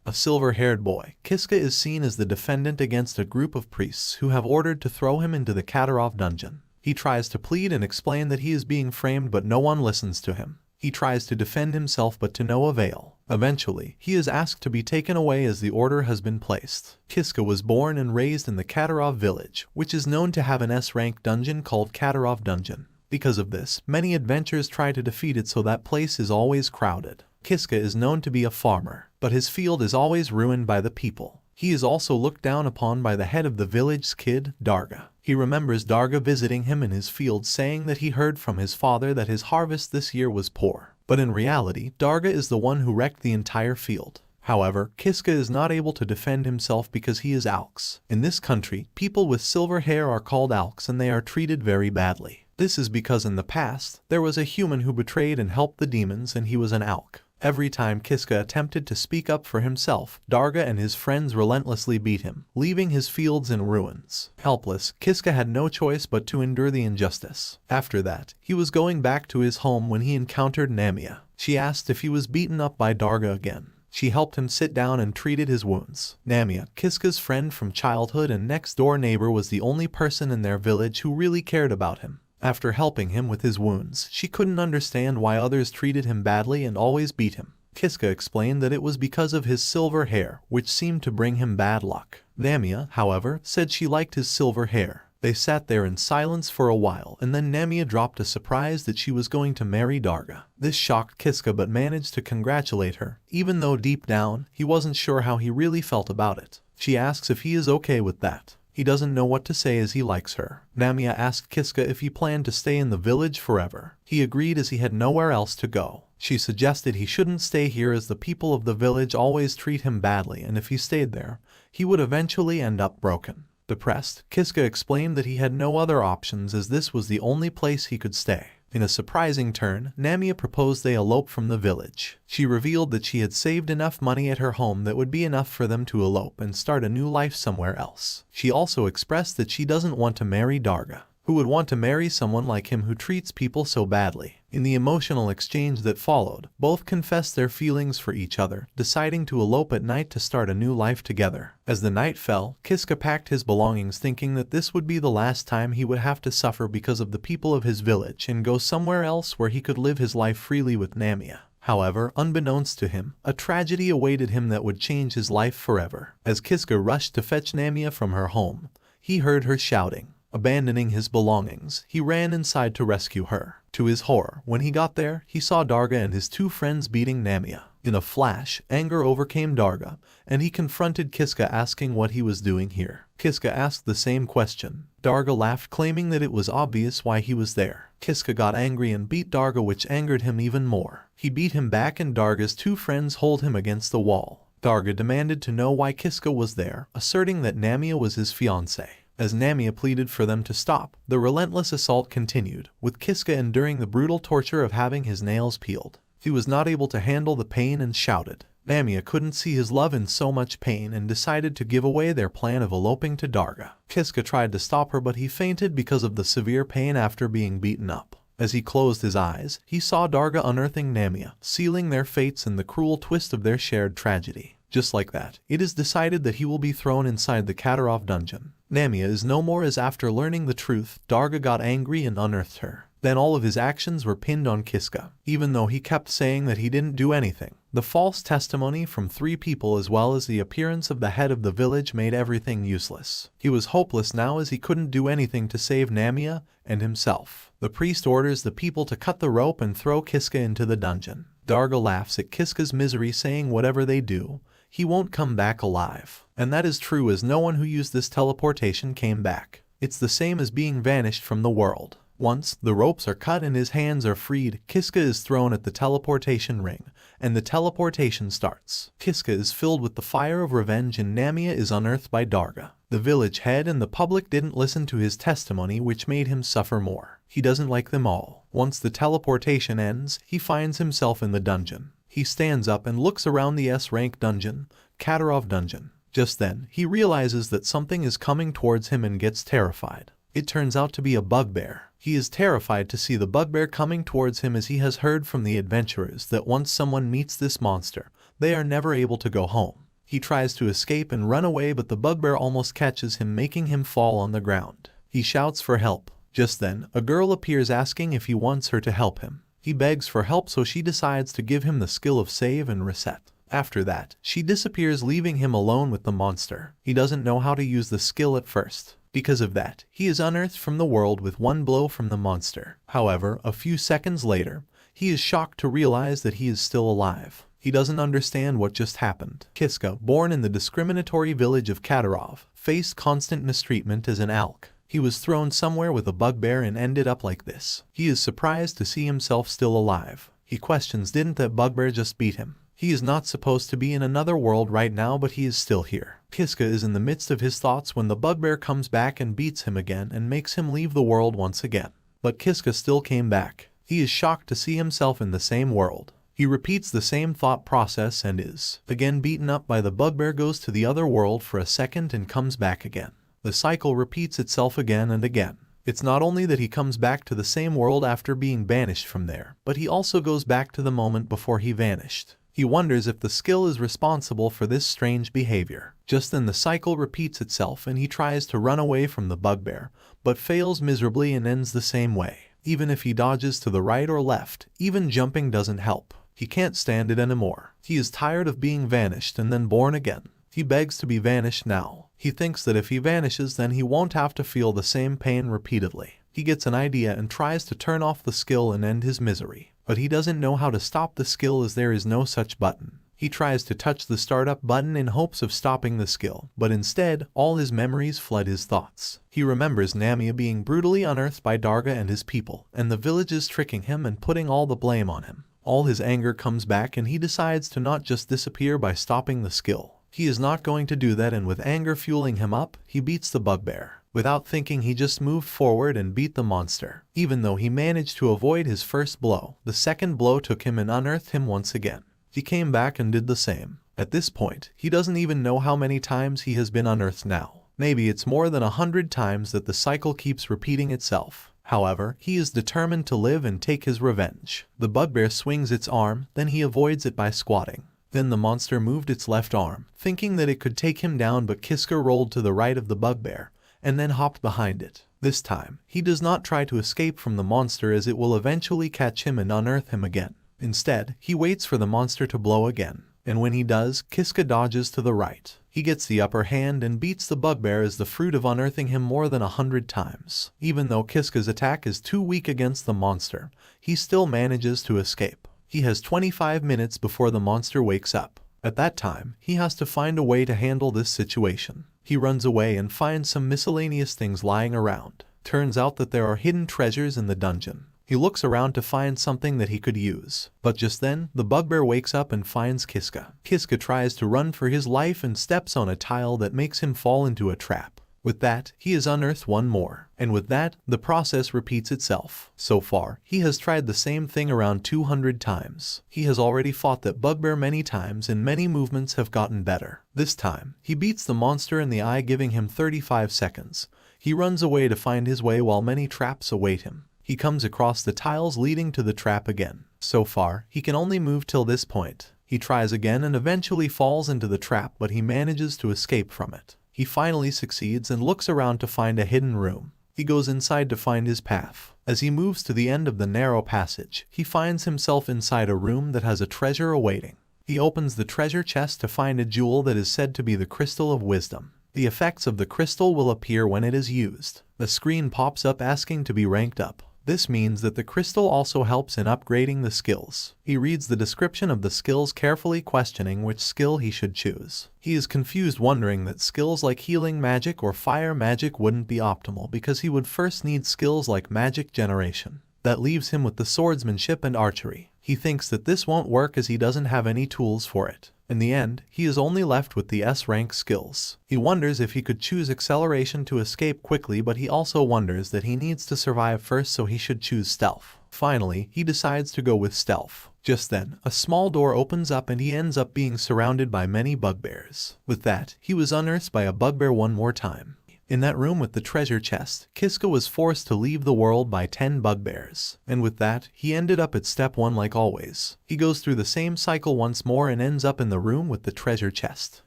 A silver-haired boy, Kiska is seen as the defendant against a group of priests who have ordered to throw him into the Korosareru Dungeon. He tries to plead and explain that he is being framed, but no one listens to him. He tries to defend himself, but to no avail. Eventually, he is asked to be taken away as the order has been placed. Kiska was born and raised in the Korosareru village, which is known to have an S-rank dungeon called Korosareru Dungeon. Because of this, many adventurers try to defeat it, so that place is always crowded. Kiska is known to be a farmer, but his field is always ruined by the people. He is also looked down upon by the head of the village's kid, Darga. He remembers Darga visiting him in his field, saying that he heard from his father that his harvest this year was poor. But in reality, Darga is the one who wrecked the entire field. However, Kiska is not able to defend himself because he is Alks. In this country, people with silver hair are called Alks, and they are treated very badly. This is because in the past, there was a human who betrayed and helped the demons, and he was an Alk. Every time Kiska attempted to speak up for himself, Darga and his friends relentlessly beat him, leaving his fields in ruins. Helpless, Kiska had no choice but to endure the injustice. After that, he was going back to his home when he encountered Namia. She asked if he was beaten up by Darga again. She helped him sit down and treated his wounds. Namia, Kiska's friend from childhood and next-door neighbor, was the only person in their village who really cared about him. After helping him with his wounds, she couldn't understand why others treated him badly and always beat him. Kiska explained that it was because of his silver hair, which seemed to bring him bad luck. Namia, however, said she liked his silver hair. They sat there in silence for a while, and then Namia dropped a surprise that she was going to marry Darga. This shocked Kiska, but managed to congratulate her, even though deep down, he wasn't sure how he really felt about it. She asks if he is okay with that. He doesn't know what to say as he likes her. Namia asked Kiska if he planned to stay in the village forever. He agreed as he had nowhere else to go. She suggested he shouldn't stay here as the people of the village always treat him badly, and if he stayed there, he would eventually end up broken. Depressed, Kiska explained that he had no other options as this was the only place he could stay. In a surprising turn, Namia proposed they elope from the village. She revealed that she had saved enough money at her home that would be enough for them to elope and start a new life somewhere else. She also expressed that she doesn't want to marry Darga. Who would want to marry someone like him who treats people so badly? In the emotional exchange that followed, both confessed their feelings for each other, deciding to elope at night to start a new life together. As the night fell, Kiska packed his belongings, thinking that this would be the last time he would have to suffer because of the people of his village, and go somewhere else where he could live his life freely with Namia. However, unbeknownst to him, a tragedy awaited him that would change his life forever. As Kiska rushed to fetch Namia from her home, he heard her shouting. Abandoning his belongings, he ran inside to rescue her. To his horror, when he got there, he saw Darga and his two friends beating Namia. In a flash, anger overcame Darga, and he confronted Kiska, asking what he was doing here. Kiska asked the same question. Darga laughed, claiming that it was obvious why he was there. Kiska got angry and beat Darga, which angered him even more. He beat him back, and Darga's two friends hold him against the wall. Darga demanded to know why Kiska was there, asserting that Namia was his fiancée. As Namia pleaded for them to stop, the relentless assault continued, with Kiska enduring the brutal torture of having his nails peeled. He was not able to handle the pain and shouted. Namia couldn't see his love in so much pain and decided to give away their plan of eloping to Darga. Kiska tried to stop her, but he fainted because of the severe pain after being beaten up. As he closed his eyes, he saw Darga unearthing Namia, sealing their fates in the cruel twist of their shared tragedy. Just like that, it is decided that he will be thrown inside the Korosareru Dungeon. Namia is no more, as after learning the truth, Darga got angry and unearthed her. Then all of his actions were pinned on Kiska, even though he kept saying that he didn't do anything. The false testimony from 3 people as well as the appearance of the head of the village made everything useless. He was hopeless now as he couldn't do anything to save Namia and himself. The priest orders the people to cut the rope and throw Kiska into the dungeon. Darga laughs at Kiska's misery, saying whatever they do, he won't come back alive. And that is true, as no one who used this teleportation came back. It's the same as being vanished from the world. Once the ropes are cut and his hands are freed, Kiska is thrown at the teleportation ring, and the teleportation starts. Kiska is filled with the fire of revenge, and Namia is unearthed by Darga. The village head and the public didn't listen to his testimony, which made him suffer more. He doesn't like them all. Once the teleportation ends, he finds himself in the dungeon. He stands up and looks around the S-rank dungeon, Korosareru Dungeon. Just then, he realizes that something is coming towards him and gets terrified. It turns out to be a bugbear. He is terrified to see the bugbear coming towards him, as he has heard from the adventurers that once someone meets this monster, they are never able to go home. He tries to escape and run away, but the bugbear almost catches him, making him fall on the ground. He shouts for help. Just then, a girl appears asking if he wants her to help him. He begs for help, so she decides to give him the skill of save and reset. After that, she disappears, leaving him alone with the monster. He doesn't know how to use the skill at first. Because of that, he is unearthed from the world with one blow from the monster. However, a few seconds later, he is shocked to realize that he is still alive. He doesn't understand what just happened. Kiska, born in the discriminatory village of Katarov, faced constant mistreatment as an alk. He was thrown somewhere with a bugbear and ended up like this. He is surprised to see himself still alive. He questions, didn't that bugbear just beat him? He is not supposed to be in another world right now, but he is still here. Kiska is in the midst of his thoughts when the bugbear comes back and beats him again and makes him leave the world once again. But Kiska still came back. He is shocked to see himself in the same world. He repeats the same thought process and is again beaten up by the bugbear, goes to the other world for a second and comes back again. The cycle repeats itself again and again. It's not only that he comes back to the same world after being banished from there, but he also goes back to the moment before he vanished. He wonders if the skill is responsible for this strange behavior. Just then the cycle repeats itself and he tries to run away from the bugbear, but fails miserably and ends the same way. Even if he dodges to the right or left, even jumping doesn't help. He can't stand it anymore. He is tired of being vanished and then born again. He begs to be vanished now. He thinks that if he vanishes, then he won't have to feel the same pain repeatedly. He gets an idea and tries to turn off the skill and end his misery. But he doesn't know how to stop the skill as there is no such button. He tries to touch the startup button in hopes of stopping the skill, but instead, all his memories flood his thoughts. He remembers Namia being brutally unearthed by Darga and his people, and the villages tricking him and putting all the blame on him. All his anger comes back and he decides to not just disappear by stopping the skill. He is not going to do that, and with anger fueling him up, he beats the bugbear. Without thinking, he just moved forward and beat the monster. Even though he managed to avoid his first blow, the second blow took him and unearthed him once again. He came back and did the same. At this point, he doesn't even know how many times he has been unearthed now. Maybe it's more than 100 times that the cycle keeps repeating itself. However, he is determined to live and take his revenge. The bugbear swings its arm, then he avoids it by squatting. Then the monster moved its left arm, thinking that it could take him down, but Kiska rolled to the right of the bugbear, and then hopped behind it. This time, he does not try to escape from the monster, as it will eventually catch him and unearth him again. Instead, he waits for the monster to blow again, and when he does, Kiska dodges to the right. He gets the upper hand and beats the bugbear as the fruit of unearthing him more than 100 times. Even though Kiska's attack is too weak against the monster, he still manages to escape. He has 25 minutes before the monster wakes up. At that time, he has to find a way to handle this situation. He runs away and finds some miscellaneous things lying around. Turns out that there are hidden treasures in the dungeon. He looks around to find something that he could use. But just then, the bugbear wakes up and finds Kiska. Kiska tries to run for his life and steps on a tile that makes him fall into a trap. With that, he is unearthed one more. And with that, the process repeats itself. So far, he has tried the same thing around 200 times. He has already fought that bugbear many times and many movements have gotten better. This time, he beats the monster in the eye, giving him 35 seconds. He runs away to find his way while many traps await him. He comes across the tiles leading to the trap again. So far, he can only move till this point. He tries again and eventually falls into the trap, but he manages to escape from it. He finally succeeds and looks around to find a hidden room. He goes inside to find his path. As he moves to the end of the narrow passage, he finds himself inside a room that has a treasure awaiting. He opens the treasure chest to find a jewel that is said to be the Crystal of Wisdom. The effects of the crystal will appear when it is used. The screen pops up asking to be ranked up. This means that the crystal also helps in upgrading the skills. He reads the description of the skills carefully, questioning which skill he should choose. He is confused, wondering that skills like healing magic or fire magic wouldn't be optimal because he would first need skills like magic generation. That leaves him with the swordsmanship and archery. He thinks that this won't work as he doesn't have any tools for it. In the end, he is only left with the S-rank skills. He wonders if he could choose acceleration to escape quickly, but he also wonders that he needs to survive first, so he should choose stealth. Finally, he decides to go with stealth. Just then, a small door opens up and he ends up being surrounded by many bugbears. With that, he was unearthed by a bugbear one more time. In that room with the treasure chest, Kiska was forced to leave the world by 10 bugbears. And with that, he ended up at step 1 like always. He goes through the same cycle once more and ends up in the room with the treasure chest.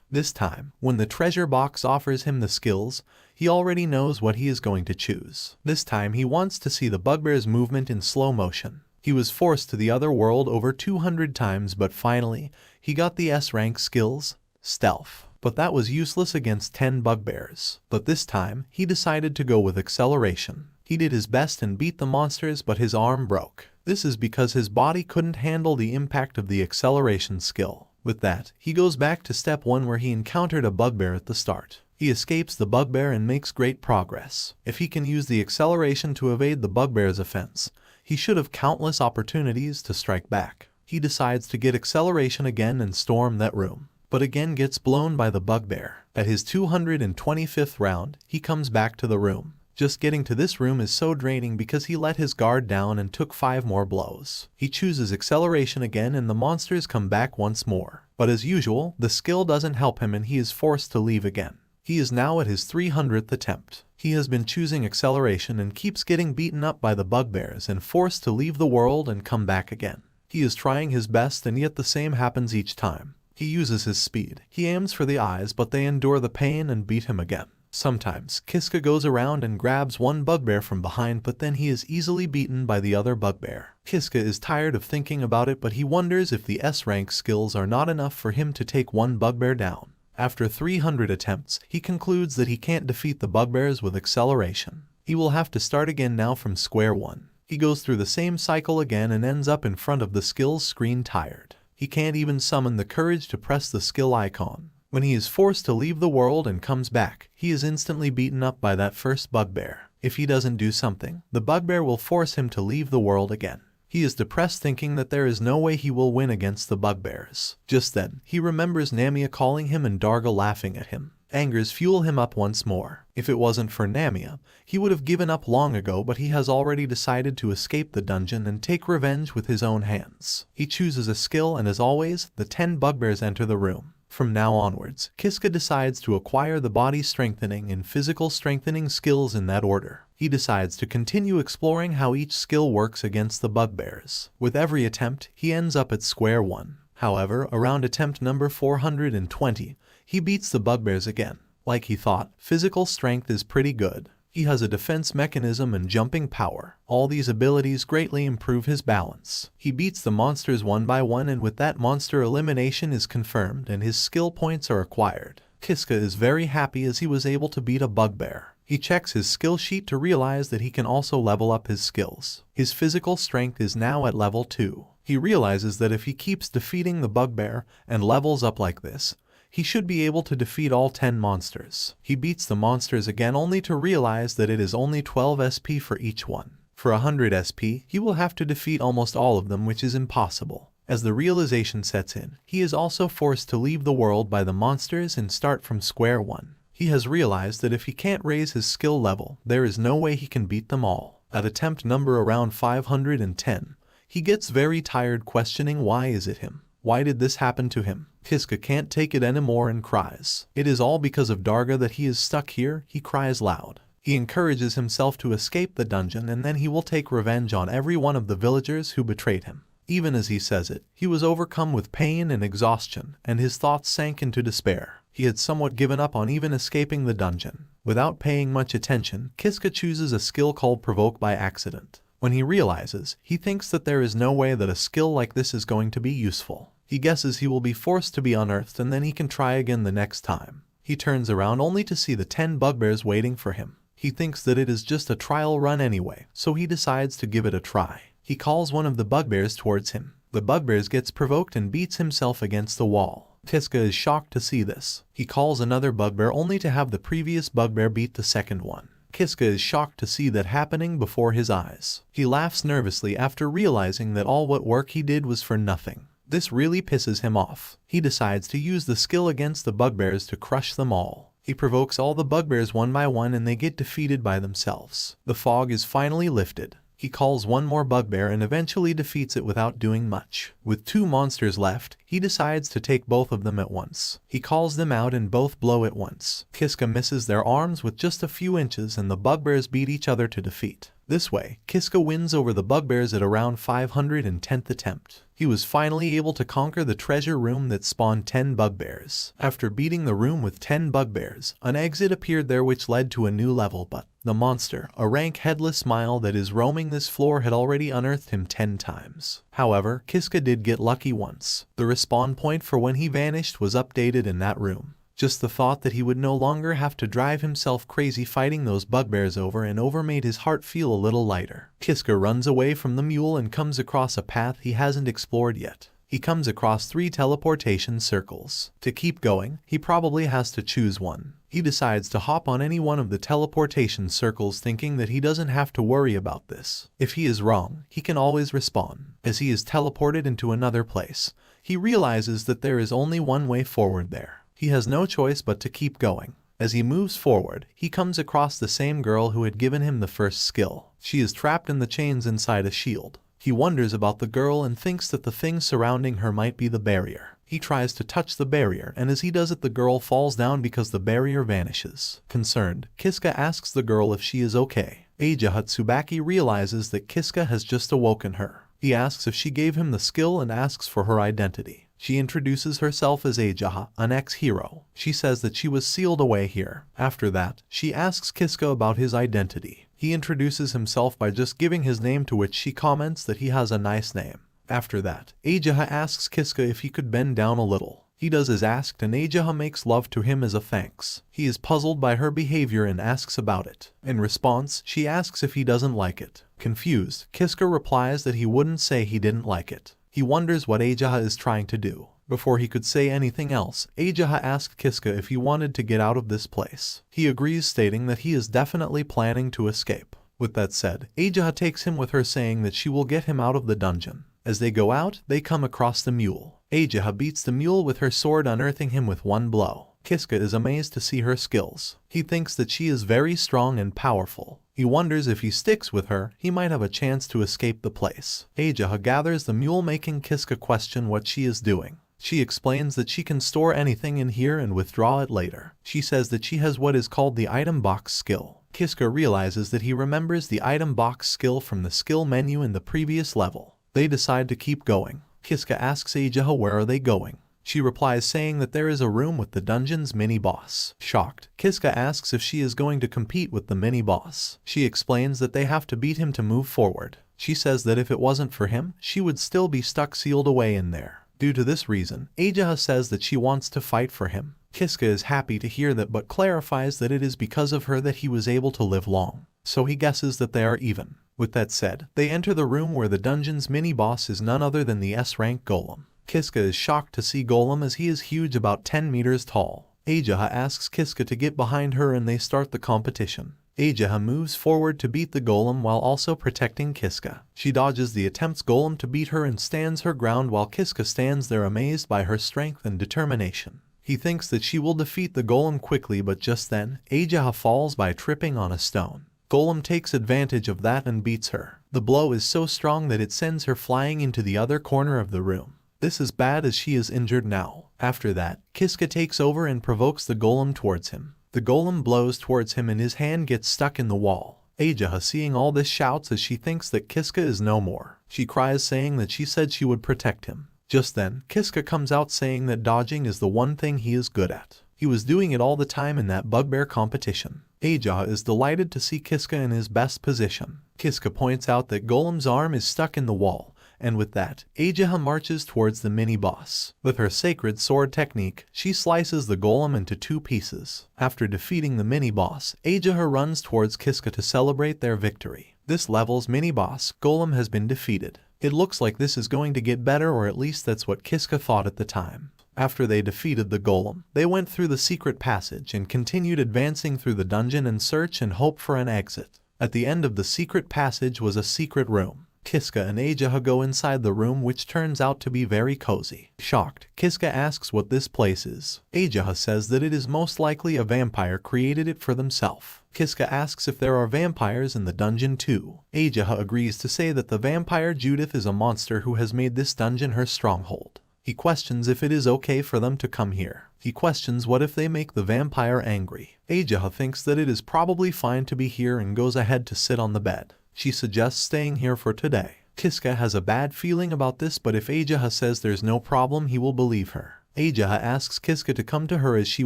This time, when the treasure box offers him the skills, he already knows what he is going to choose. This time he wants to see the bugbear's movement in slow motion. He was forced to the other world over 200 times, but finally, he got the S-rank skills, Stealth. But that was useless against 10 bugbears. But this time, he decided to go with Acceleration. He did his best and beat the monsters, but his arm broke. This is because his body couldn't handle the impact of the Acceleration skill. With that, he goes back to step 1 where he encountered a bugbear at the start. He escapes the bugbear and makes great progress. If he can use the Acceleration to evade the bugbear's offense, he should have countless opportunities to strike back. He decides to get Acceleration again and storm that room, but again gets blown by the bugbear. At his 225th round, he comes back to the room. Just getting to this room is so draining because he let his guard down and took 5 more blows. He chooses Acceleration again and the monsters come back once more. But as usual, the skill doesn't help him and he is forced to leave again. He is now at his 300th attempt. He has been choosing Acceleration and keeps getting beaten up by the bugbears and forced to leave the world and come back again. He is trying his best and yet the same happens each time. He uses his speed. He aims for the eyes, but they endure the pain and beat him again. Sometimes, Kiska goes around and grabs one bugbear from behind, but then he is easily beaten by the other bugbear. Kiska is tired of thinking about it, but he wonders if the S-rank skills are not enough for him to take one bugbear down. After 300 attempts, he concludes that he can't defeat the bugbears with Acceleration. He will have to start again now from square 1. He goes through the same cycle again and ends up in front of the skills screen tired. He can't even summon the courage to press the skill icon. When he is forced to leave the world and comes back, he is instantly beaten up by that first bugbear. If he doesn't do something, the bugbear will force him to leave the world again. He is depressed thinking that there is no way he will win against the bugbears. Just then, he remembers Namia calling him and Darga laughing at him. Angers fuel him up once more. If it wasn't for Namia, he would have given up long ago, but he has already decided to escape the dungeon and take revenge with his own hands. He chooses a skill and as always, the 10 bugbears enter the room. From now onwards, Kiska decides to acquire the body strengthening and physical strengthening skills in that order. He decides to continue exploring how each skill works against the bugbears. With every attempt, he ends up at square 1. However, around attempt number 420, he beats the bugbears again. Like he thought, physical strength is pretty good. He has a defense mechanism and jumping power. All these abilities greatly improve his balance. He beats the monsters one by one, and with that, monster elimination is confirmed and his skill points are acquired. Kiska is very happy as he was able to beat a bugbear. He checks his skill sheet to realize that he can also level up his skills. His physical strength is now at level 2. He realizes that if he keeps defeating the bugbear and levels up like this, he should be able to defeat all 10 monsters. He beats the monsters again only to realize that it is only 12 SP for each one. For 100 SP, he will have to defeat almost all of them, which is impossible. As the realization sets in, he is also forced to leave the world by the monsters and start from square 1. He has realized that if he can't raise his skill level, there is no way he can beat them all. At attempt number around 510, he gets very tired questioning why is it him? Why did this happen to him? Kiska can't take it anymore and cries. It is all because of Darga that he is stuck here, he cries loud. He encourages himself to escape the dungeon and then he will take revenge on every one of the villagers who betrayed him. Even as he says it, he was overcome with pain and exhaustion, and his thoughts sank into despair. He had somewhat given up on even escaping the dungeon. Without paying much attention, Kiska chooses a skill called Provoke by Accident. When he realizes, he thinks that there is no way that a skill like this is going to be useful. He guesses he will be forced to be unearthed and then he can try again the next time. He turns around only to see the 10 bugbears waiting for him. He thinks that it is just a trial run anyway, so he decides to give it a try. He calls one of the bugbears towards him. The bugbears gets provoked and beats himself against the wall. Kiska is shocked to see this. He calls another bugbear only to have the previous bugbear beat the second one. Kiska is shocked to see that happening before his eyes. He laughs nervously after realizing that all what work he did was for nothing. This really pisses him off. He decides to use the skill against the bugbears to crush them all. He provokes all the bugbears one by one and they get defeated by themselves. The fog is finally lifted. He calls one more bugbear and eventually defeats it without doing much. With 2 monsters left, he decides to take both of them at once. He calls them out and both blow at once. Kiska misses their arms with just a few inches and the bugbears beat each other to defeat. This way, Kiska wins over the bugbears at around 510th attempt. He was finally able to conquer the treasure room that spawned 10 bugbears. After beating the room with 10 bugbears, an exit appeared there which led to a new level, but the monster, a rank headless smile that is roaming this floor, had already unearthed him 10 times. However, Kiska did get lucky once. The respawn point for when he vanished was updated in that room. Just the thought that he would no longer have to drive himself crazy fighting those bugbears over and over made his heart feel a little lighter. Kiska runs away from the mule and comes across a path he hasn't explored yet. He comes across 3 teleportation circles. To keep going, he probably has to choose one. He decides to hop on any one of the teleportation circles thinking that he doesn't have to worry about this. If he is wrong, he can always respawn. As he is teleported into another place, he realizes that there is only one way forward there. He has no choice but to keep going. As he moves forward, he comes across the same girl who had given him the first skill. She is trapped in the chains inside a shield. He wonders about the girl and thinks that the thing surrounding her might be the barrier. He tries to touch the barrier, and as he does it, the girl falls down because the barrier vanishes. Concerned, Kiska asks the girl if she is okay. Ajaha Tsubaki realizes that Kiska has just awoken her. He asks if she gave him the skill and asks for her identity. She introduces herself as Ajaha, an ex-hero. She says that she was sealed away here. After that, she asks Kiska about his identity. He introduces himself by just giving his name, to which she comments that he has a nice name. After that, Ajaha asks Kiska if he could bend down a little. He does as asked and Ajaha makes love to him as a thanks. He is puzzled by her behavior and asks about it. In response, she asks if he doesn't like it. Confused, Kiska replies that he wouldn't say he didn't like it. He wonders what Ajaha is trying to do. Before he could say anything else, Ajaha asked Kiska if he wanted to get out of this place. He agrees, stating that he is definitely planning to escape. With that said, Ajaha takes him with her, saying that she will get him out of the dungeon. As they go out, they come across the mule. Ajaha beats the mule with her sword, unearthing him with one blow. Kiska is amazed to see her skills. He thinks that she is very strong and powerful. He wonders if he sticks with her, he might have a chance to escape the place. Ajaha gathers the mule, making Kiska question what she is doing. She explains that she can store anything in here and withdraw it later. She says that she has what is called the item box skill. Kiska realizes that he remembers the item box skill from the skill menu in the previous level. They decide to keep going. Kiska asks Ajaha where are they going. She replies saying that there is a room with the dungeon's mini-boss. Shocked, Kiska asks if she is going to compete with the mini-boss. She explains that they have to beat him to move forward. She says that if it wasn't for him, she would still be stuck sealed away in there. Due to this reason, Ajaha says that she wants to fight for him. Kiska is happy to hear that, but clarifies that it is because of her that he was able to live long. So he guesses that they are even. With that said, they enter the room where the dungeon's mini-boss is none other than the S-rank Golem. Kiska is shocked to see Golem, as he is huge, about 10 meters tall. Ajaha asks Kiska to get behind her and they start the competition. Ajaha moves forward to beat the Golem while also protecting Kiska. She dodges the attempts Golem to beat her and stands her ground while Kiska stands there amazed by her strength and determination. He thinks that she will defeat the Golem quickly, but just then, Ajaha falls by tripping on a stone. Golem takes advantage of that and beats her. The blow is so strong that it sends her flying into the other corner of the room. This is bad, as she is injured now. After that, Kiska takes over and provokes the Golem towards him. The Golem blows towards him and his hand gets stuck in the wall. Ajaha, seeing all this, shouts as she thinks that Kiska is no more. She cries, saying that she said she would protect him. Just then, Kiska comes out saying that dodging is the one thing he is good at. He was doing it all the time in that bugbear competition. Ajaha is delighted to see Kiska in his best position. Kiska points out that Golem's arm is stuck in the wall, and with that, Ajaha marches towards the mini-boss. With her sacred sword technique, she slices the Golem into 2 pieces. After defeating the mini-boss, Ajaha runs towards Kiska to celebrate their victory. This level's mini-boss, Golem, has been defeated. It looks like this is going to get better, or at least that's what Kiska thought at the time. After they defeated the Golem, they went through the secret passage and continued advancing through the dungeon in search and hope for an exit. At the end of the secret passage was a secret room. Kiska and Ajaha go inside the room, which turns out to be very cozy. Shocked, Kiska asks what this place is. Ajaha says that it is most likely a vampire created it for themselves. Kiska asks if there are vampires in the dungeon too. Ajaha agrees to say that the vampire Judith is a monster who has made this dungeon her stronghold. He questions if it is okay for them to come here. He questions what if they make the vampire angry. Ajaha thinks that it is probably fine to be here and goes ahead to sit on the bed. She suggests staying here for today. Kiska has a bad feeling about this, but if Ajaha says there's no problem, he will believe her. Ajaha asks Kiska to come to her as she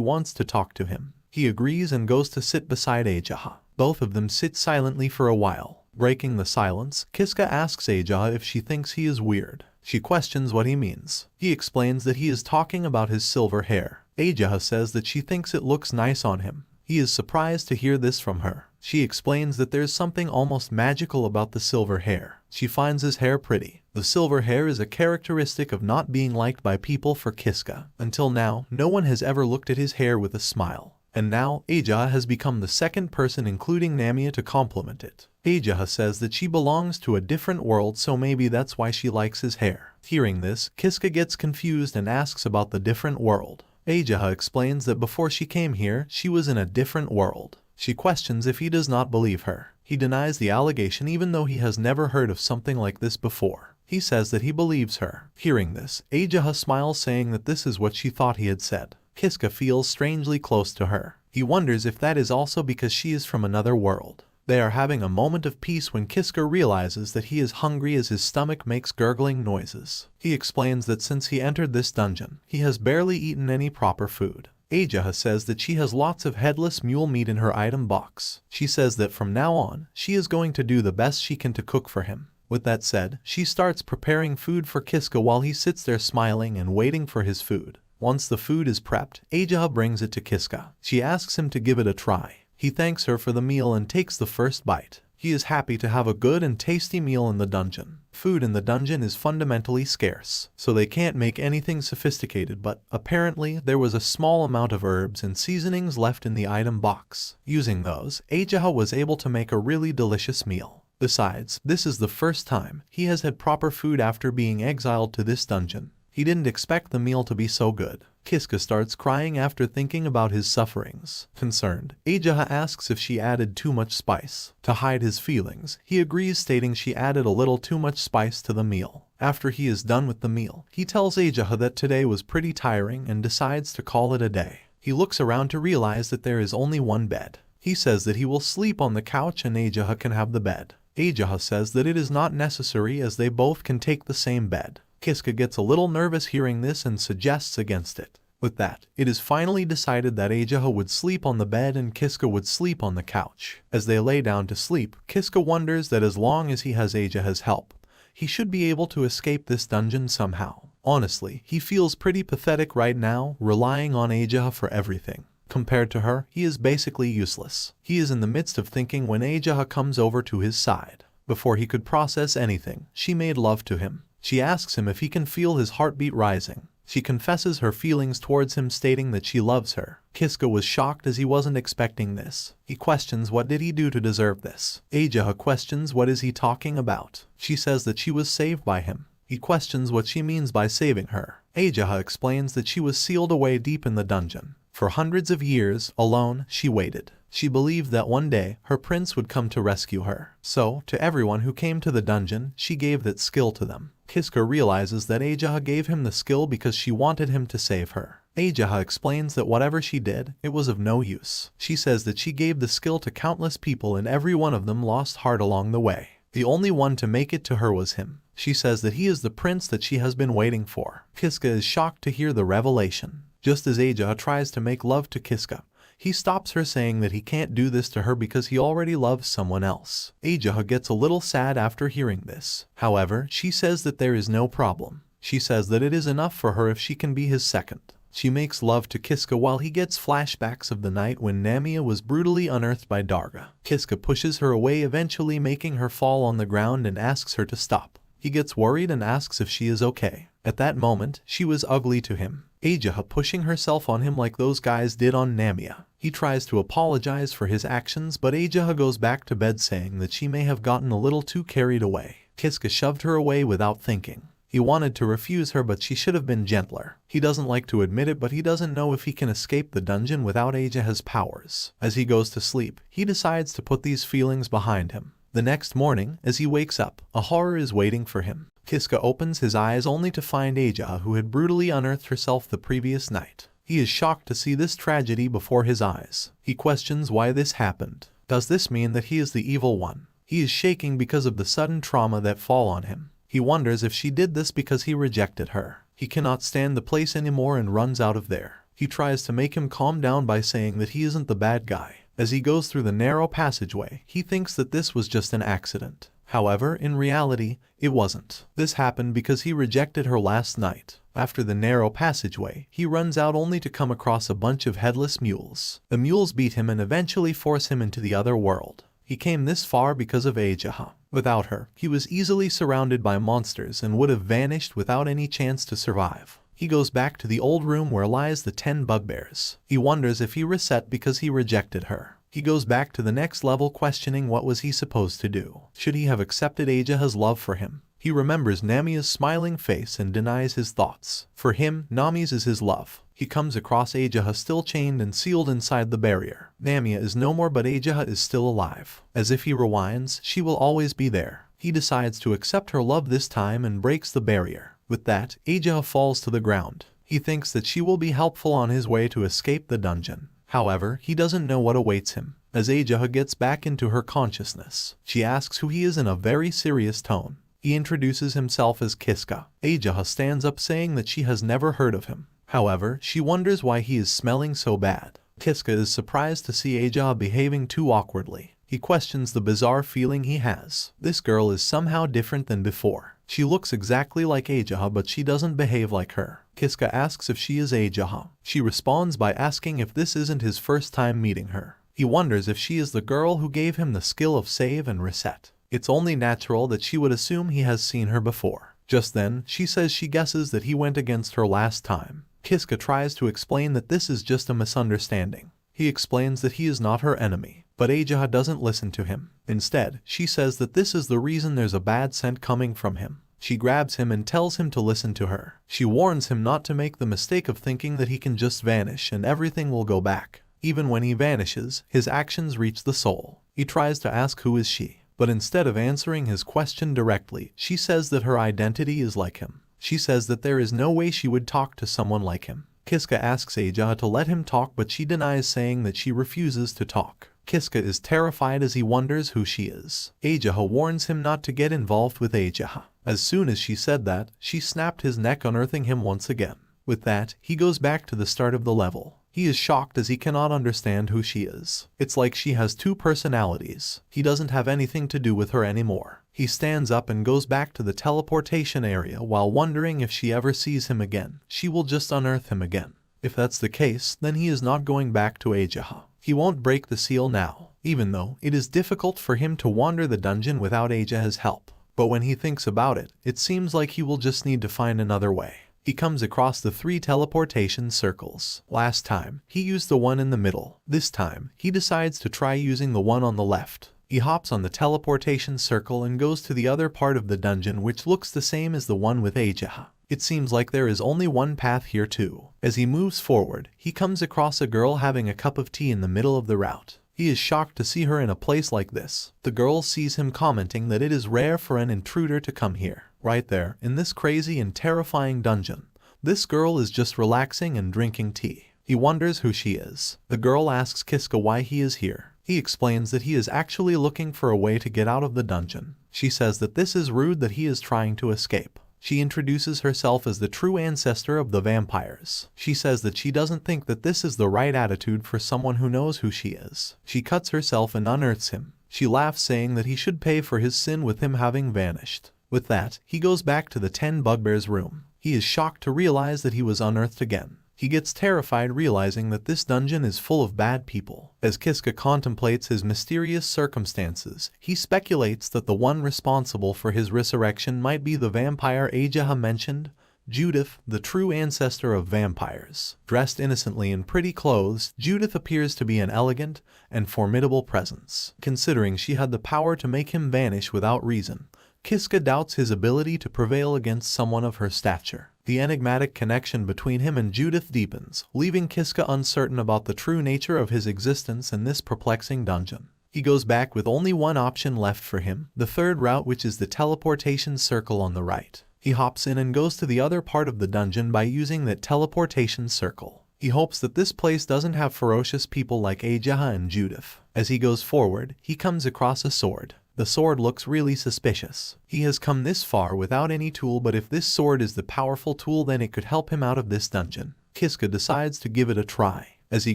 wants to talk to him. He agrees and goes to sit beside Ajaha. Both of them sit silently for a while. Breaking the silence, Kiska asks Ajaha if she thinks he is weird. She questions what he means. He explains that he is talking about his silver hair. Ajaha says that she thinks it looks nice on him. He is surprised to hear this from her. She explains that there's something almost magical about the silver hair. She finds his hair pretty. The silver hair is a characteristic of not being liked by people for Kiska. Until now, no one has ever looked at his hair with a smile. And now, Ajaha has become the second person, including Namia, to compliment it. Ajaha says that she belongs to a different world, so maybe that's why she likes his hair. Hearing this, Kiska gets confused and asks about the different world. Ajaha explains that before she came here, she was in a different world. She questions if he does not believe her. He denies the allegation even though he has never heard of something like this before. He says that he believes her. Hearing this, Ajaha smiles, saying that this is what she thought he had said. Kiska feels strangely close to her. He wonders if that is also because she is from another world. They are having a moment of peace when Kiska realizes that he is hungry as his stomach makes gurgling noises. He explains that since he entered this dungeon, he has barely eaten any proper food. Ajaha says that she has lots of headless mule meat in her item box. She says that from now on, she is going to do the best she can to cook for him. With that said, she starts preparing food for Kiska while he sits there smiling and waiting for his food. Once the food is prepped, Ajaha brings it to Kiska. She asks him to give it a try. He thanks her for the meal and takes the first bite. He is happy to have a good and tasty meal in the dungeon. Food in the dungeon is fundamentally scarce, so they can't make anything sophisticated, but apparently there was a small amount of herbs and seasonings left in the item box. Using those, Ajaha was able to make a really delicious meal. Besides, this is the first time he has had proper food after being exiled to this dungeon. He didn't expect the meal to be so good. Kiska starts crying after thinking about his sufferings. Concerned, Ajaha asks if she added too much spice. To hide his feelings, he agrees, stating she added a little too much spice to the meal. After he is done with the meal, he tells Ajaha that today was pretty tiring and decides to call it a day. He looks around to realize that there is only one bed. He says that he will sleep on the couch and Ajaha can have the bed. Ajaha says that it is not necessary as they both can take the same bed. Kiska gets a little nervous hearing this and suggests against it. With that, it is finally decided that Ajaha would sleep on the bed and Kiska would sleep on the couch. As they lay down to sleep, Kiska wonders that as long as he has Ajaha's help, he should be able to escape this dungeon somehow. Honestly, he feels pretty pathetic right now, relying on Ajaha for everything. Compared to her, he is basically useless. He is in the midst of thinking when Ajaha comes over to his side. Before he could process anything, she made love to him. She asks him if he can feel his heartbeat rising. She confesses her feelings towards him, stating that she loves her. Kiska was shocked as he wasn't expecting this. He questions what did he do to deserve this. Ajaha questions what is he talking about. She says that she was saved by him. He questions what she means by saving her. Ajaha explains that she was sealed away deep in the dungeon. For hundreds of years, alone, she waited. She believed that one day, her prince would come to rescue her. So, to everyone who came to the dungeon, she gave that skill to them. Kiska realizes that Ajaha gave him the skill because she wanted him to save her. Ajaha explains that whatever she did, it was of no use. She says that she gave the skill to countless people and every one of them lost heart along the way. The only one to make it to her was him. She says that he is the prince that she has been waiting for. Kiska is shocked to hear the revelation. Just as Ajaha tries to make love to Kiska, he stops her, saying that he can't do this to her because he already loves someone else. Ajaha gets a little sad after hearing this. However, she says that there is no problem. She says that it is enough for her if she can be his second. She makes love to Kiska while he gets flashbacks of the night when Namia was brutally unearthed by Darga. Kiska pushes her away, eventually making her fall on the ground, and asks her to stop. He gets worried and asks if she is okay. At that moment, she was ugly to him. Ajaha pushing herself on him like those guys did on Namia. He tries to apologize for his actions, but Ajaha goes back to bed, saying that she may have gotten a little too carried away. Kiska shoved her away without thinking. He wanted to refuse her, but she should have been gentler. He doesn't like to admit it, but he doesn't know if he can escape the dungeon without Ajaha's powers. As he goes to sleep, he decides to put these feelings behind him. The next morning, as he wakes up, a horror is waiting for him. Kiska opens his eyes only to find Ajaha, who had brutally unearthed herself the previous night. He is shocked to see this tragedy before his eyes. He questions why this happened. Does this mean that he is the evil one? He is shaking because of the sudden trauma that fall on him. He wonders if she did this because he rejected her. He cannot stand the place anymore and runs out of there. He tries to make him calm down by saying that he isn't the bad guy. As he goes through the narrow passageway, he thinks that this was just an accident. However, in reality, it wasn't. This happened because he rejected her last night. After the narrow passageway, he runs out only to come across a bunch of headless mules. The mules beat him and eventually force him into the other world. He came this far because of Ajaha. Without her, he was easily surrounded by monsters and would have vanished without any chance to survive. He goes back to the old room where lies the 10 bugbears. He wonders if he reset because he rejected her. He goes back to the next level, questioning what was he supposed to do. Should he have accepted Ajaha's love for him? He remembers Namia's smiling face and denies his thoughts. For him, Nami's is his love. He comes across Ajaha still chained and sealed inside the barrier. Namia is no more, but Ajaha is still alive. As if he rewinds, she will always be there. He decides to accept her love this time and breaks the barrier. With that, Ajaha falls to the ground. He thinks that she will be helpful on his way to escape the dungeon. However, he doesn't know what awaits him. As Ajaha gets back into her consciousness, she asks who he is in a very serious tone. He introduces himself as Kiska. Ajaha stands up saying that she has never heard of him. However, she wonders why he is smelling so bad. Kiska is surprised to see Ajaha behaving too awkwardly. He questions the bizarre feeling he has. This girl is somehow different than before. She looks exactly like Ajaha, but she doesn't behave like her. Kiska asks if she is Ajaha. She responds by asking if this isn't his first time meeting her. He wonders if she is the girl who gave him the skill of save and reset. It's only natural that she would assume he has seen her before. Just then, she says she guesses that he went against her last time. Kiska tries to explain that this is just a misunderstanding. He explains that he is not her enemy, but Ajaha doesn't listen to him. Instead, she says that this is the reason there's a bad scent coming from him. She grabs him and tells him to listen to her. She warns him not to make the mistake of thinking that he can just vanish and everything will go back. Even when he vanishes, his actions reach the soul. He tries to ask who is she, but instead of answering his question directly, she says that her identity is like him. She says that there is no way she would talk to someone like him. Kiska asks Ajaha to let him talk, but she denies, saying that she refuses to talk. Kiska is terrified as he wonders who she is. Ajaha warns him not to get involved with Ajaha. As soon as she said that, she snapped his neck, unearthing him once again. With that, he goes back to the start of the level. He is shocked as he cannot understand who she is. It's like she has two personalities. He doesn't have anything to do with her anymore. He stands up and goes back to the teleportation area while wondering if she ever sees him again, she will just unearth him again. If that's the case, then he is not going back to Ajaha. He won't break the seal now, even though it is difficult for him to wander the dungeon without Ajaha's help. But when he thinks about it, it seems like he will just need to find another way. He comes across the 3 teleportation circles. Last time, he used the one in the middle. This time, he decides to try using the one on the left. He hops on the teleportation circle and goes to the other part of the dungeon, which looks the same as the one with Ajaha. It seems like there is only one path here too. As he moves forward, he comes across a girl having a cup of tea in the middle of the route. He is shocked to see her in a place like this. The girl sees him, commenting that it is rare for an intruder to come here. Right there, in this crazy and terrifying dungeon, this girl is just relaxing and drinking tea. He wonders who she is. The girl asks Kiska why he is here. He explains that he is actually looking for a way to get out of the dungeon. She says that this is rude, that he is trying to escape. She introduces herself as the true ancestor of the vampires. She says that she doesn't think that this is the right attitude for someone who knows who she is. She cuts herself and unearths him. She laughs, saying that he should pay for his sin with him having vanished. With that, he goes back to the 10 bugbears room. He is shocked to realize that he was unearthed again. He gets terrified, realizing that this dungeon is full of bad people. As Kiska contemplates his mysterious circumstances, he speculates that the one responsible for his resurrection might be the vampire Ajaha mentioned, Judith, the true ancestor of vampires. Dressed innocently in pretty clothes, Judith appears to be an elegant and formidable presence. Considering she had the power to make him vanish without reason, Kiska doubts his ability to prevail against someone of her stature. The enigmatic connection between him and Judith deepens, leaving Kiska uncertain about the true nature of his existence in this perplexing dungeon. He goes back with only one option left for him, the third route, which is the teleportation circle on the right. He hops in and goes to the other part of the dungeon by using that teleportation circle. He hopes that this place doesn't have ferocious people like Ajaha and Judith. As he goes forward, he comes across a sword. The sword looks really suspicious. He has come this far without any tool, but if this sword is the powerful tool, then it could help him out of this dungeon. Kiska decides to give it a try. As he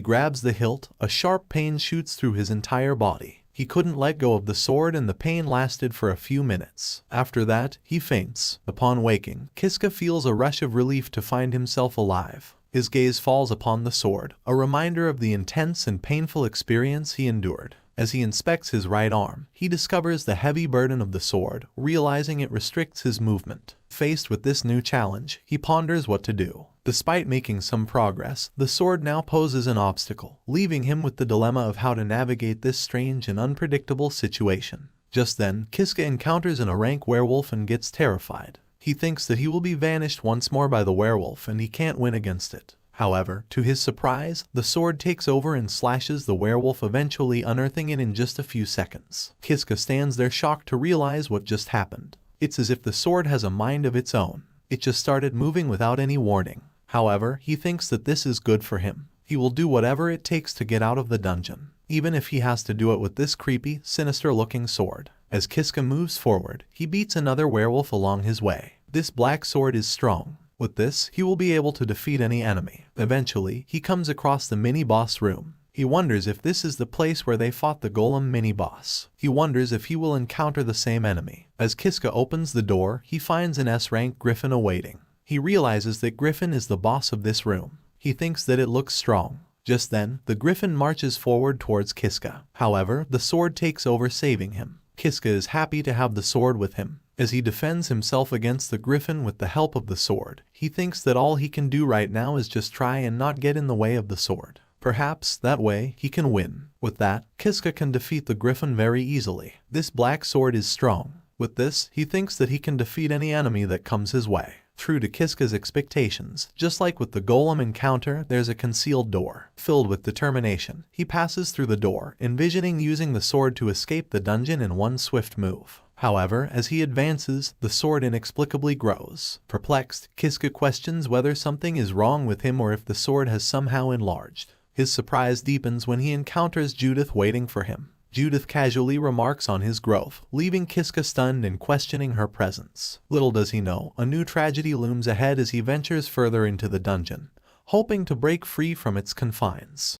grabs the hilt, a sharp pain shoots through his entire body. He couldn't let go of the sword and the pain lasted for a few minutes. After that, he faints. Upon waking, Kiska feels a rush of relief to find himself alive. His gaze falls upon the sword, a reminder of the intense and painful experience he endured. As he inspects his right arm, he discovers the heavy burden of the sword, realizing it restricts his movement. Faced with this new challenge, he ponders what to do. Despite making some progress, the sword now poses an obstacle, leaving him with the dilemma of how to navigate this strange and unpredictable situation. Just then, Kiska encounters an rank werewolf and gets terrified. He thinks that he will be vanished once more by the werewolf and he can't win against it. However, to his surprise, the sword takes over and slashes the werewolf, eventually unearthing it in just a few seconds. Kiska stands there shocked to realize what just happened. It's as if the sword has a mind of its own. It just started moving without any warning. However, he thinks that this is good for him. He will do whatever it takes to get out of the dungeon, even if he has to do it with this creepy, sinister-looking sword. As Kiska moves forward, he beats another werewolf along his way. This black sword is strong. With this, he will be able to defeat any enemy. Eventually, he comes across the mini-boss room. He wonders if this is the place where they fought the golem mini-boss. He wonders if he will encounter the same enemy. As Kiska opens the door, he finds an S-rank griffin awaiting. He realizes that Griffin is the boss of this room. He thinks that it looks strong. Just then, the griffin marches forward towards Kiska. However, the sword takes over, saving him. Kiska is happy to have the sword with him. As he defends himself against the griffin with the help of the sword, he thinks that all he can do right now is just try and not get in the way of the sword. Perhaps, that way, he can win. With that, Kiska can defeat the griffin very easily. This black sword is strong. With this, he thinks that he can defeat any enemy that comes his way. True to Kiska's expectations, just like with the golem encounter, there's a concealed door. Filled with determination, he passes through the door, envisioning using the sword to escape the dungeon in one swift move. However, as he advances, the sword inexplicably grows. Perplexed, Kiska questions whether something is wrong with him or if the sword has somehow enlarged. His surprise deepens when he encounters Judith waiting for him. Judith casually remarks on his growth, leaving Kiska stunned and questioning her presence. Little does he know, a new tragedy looms ahead as he ventures further into the dungeon, hoping to break free from its confines.